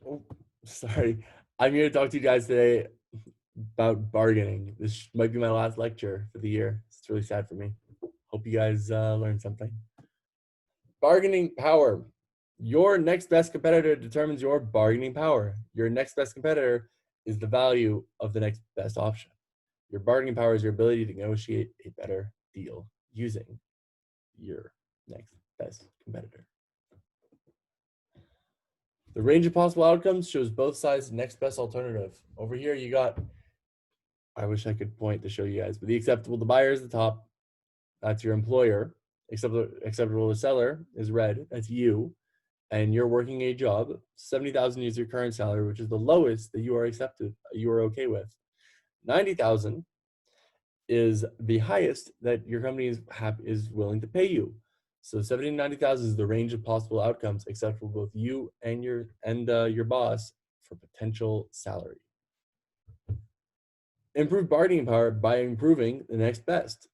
Oh, sorry. I'm here to talk to you guys today about bargaining. This might be my last lecture for the year. It's really sad for me. Hope you guys learned something. Bargaining power. Your next best competitor determines your bargaining power. Your next best competitor is the value of the next best option. Your bargaining power is your ability to negotiate a better deal using your next best competitor. The range of possible outcomes shows both sides' next best alternative. Over here, you got, I wish I could point to show you guys, but the acceptable to buyer is the top. That's your employer. Acceptable to seller is red. That's you. And you're working a job. 70,000 is your current salary, which is the lowest that you are okay with. 90,000 is the highest that your company is willing to pay you. So 70 to 90,000 is the range of possible outcomes acceptable to both you and your boss for potential salary. Improve bargaining power by improving the next best.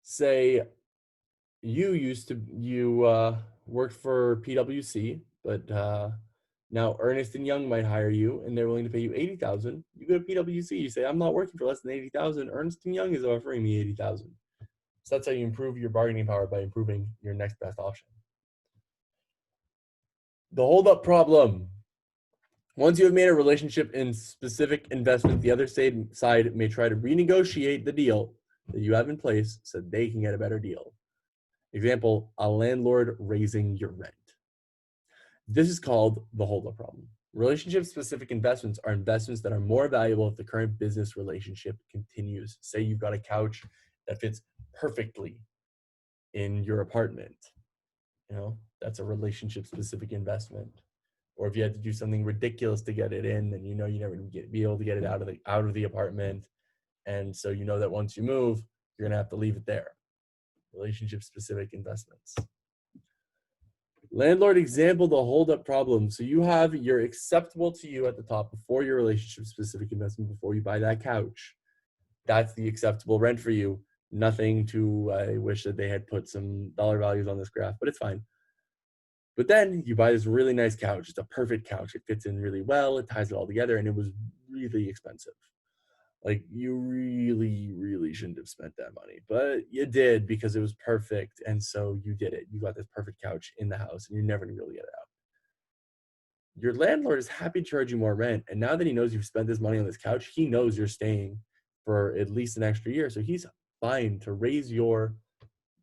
Say you worked for PwC, but now Ernest and Young might hire you, and they're willing to pay you 80,000. You go to PwC, you say, "I'm not working for less than 80,000. Ernest and Young is offering me 80,000." So that's how you improve your bargaining power, by improving your next best option. The holdup problem. Once you have made a relationship in specific investment, the other side may try to renegotiate the deal that you have in place so they can get a better deal. Example, a landlord raising your rent. This is called the holdup problem. Relationship-specific investments are investments that are more valuable if the current business relationship continues. Say you've got a couch that fits perfectly in your apartment. That's a relationship-specific investment. Or if you had to do something ridiculous to get it in, then you're never going to be able to get it out of the apartment. And so you know that once you move, you're going to have to leave it there. Relationship-specific investments. Landlord example, the holdup problem. So you have your acceptable to you at the top before your relationship-specific investment, before you buy that couch. That's the acceptable rent for you. Nothing to, I wish that they had put some dollar values on this graph, but it's fine. But then you buy this really nice couch. It's a perfect couch. It fits in really well. It ties it all together, and it was really expensive. Like, you really, really shouldn't have spent that money, but you did because it was perfect, and so you did it. You got this perfect couch in the house, and you're never going to be able to get it out. Your landlord is happy to charge you more rent, and now that he knows you've spent this money on this couch, he knows you're staying for at least an extra year, so he's fine to raise your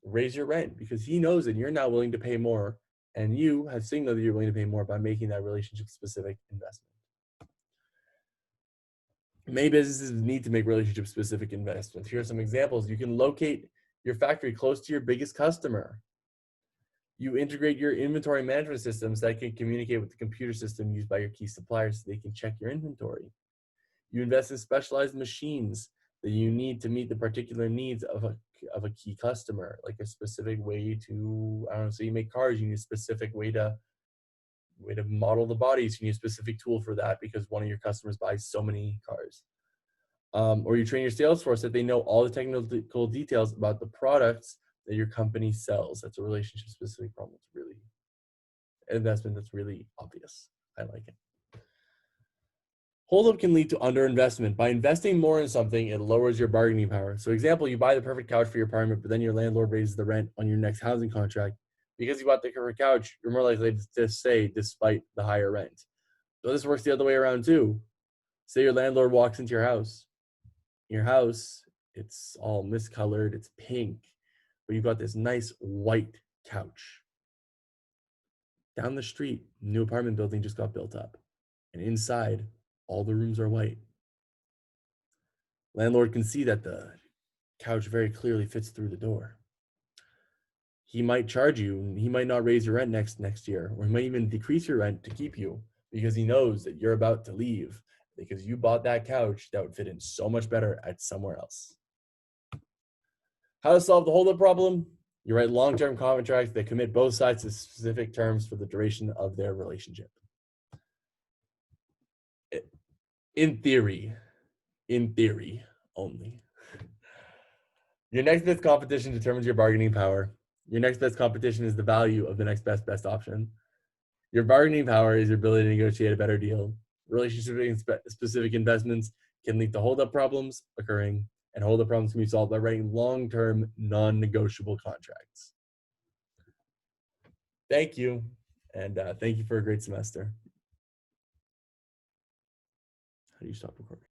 rent because he knows that you're now willing to pay more, and you have signaled that you're willing to pay more by making that relationship-specific investment. Many businesses need to make relationship-specific investments. Here are some examples. You can locate your factory close to your biggest customer. You integrate your inventory management systems that can communicate with the computer system used by your key suppliers so they can check your inventory. You invest in specialized machines that you need to meet the particular needs of a key customer, like a specific way to, so you make cars, you need a specific way to model the bodies. You need a specific tool for that because one of your customers buys so many cars. Or you train your sales force that they know all the technical details about the products that your company sells. That's a relationship-specific problem. It's really an investment that's really obvious. I like it. Holdup can lead to underinvestment. By investing more in something, it lowers your bargaining power. So example, you buy the perfect couch for your apartment, but then your landlord raises the rent on your next housing contract. Because you bought the perfect couch, you're more likely to stay despite the higher rent. So this works the other way around too. Say your landlord walks into your house. Your house, it's all miscolored, it's pink, but you've got this nice white couch. Down the street, new apartment building just got built up, and inside, all the rooms are white. Landlord can see that the couch very clearly fits through the door. He might charge you, he might not raise your rent next year, or he might even decrease your rent to keep you because he knows that you're about to leave because you bought that couch that would fit in so much better at somewhere else. How to solve the holdup problem? You write long-term contracts that commit both sides to specific terms for the duration of their relationship. In theory only. Your next best competition determines your bargaining power. Your next best competition is the value of the next best option. Your bargaining power is your ability to negotiate a better deal. Relationship-specific investments can lead to hold-up problems occurring, and hold-up problems can be solved by writing long-term, non-negotiable contracts. Thank you, and thank you for a great semester. How do you stop recording?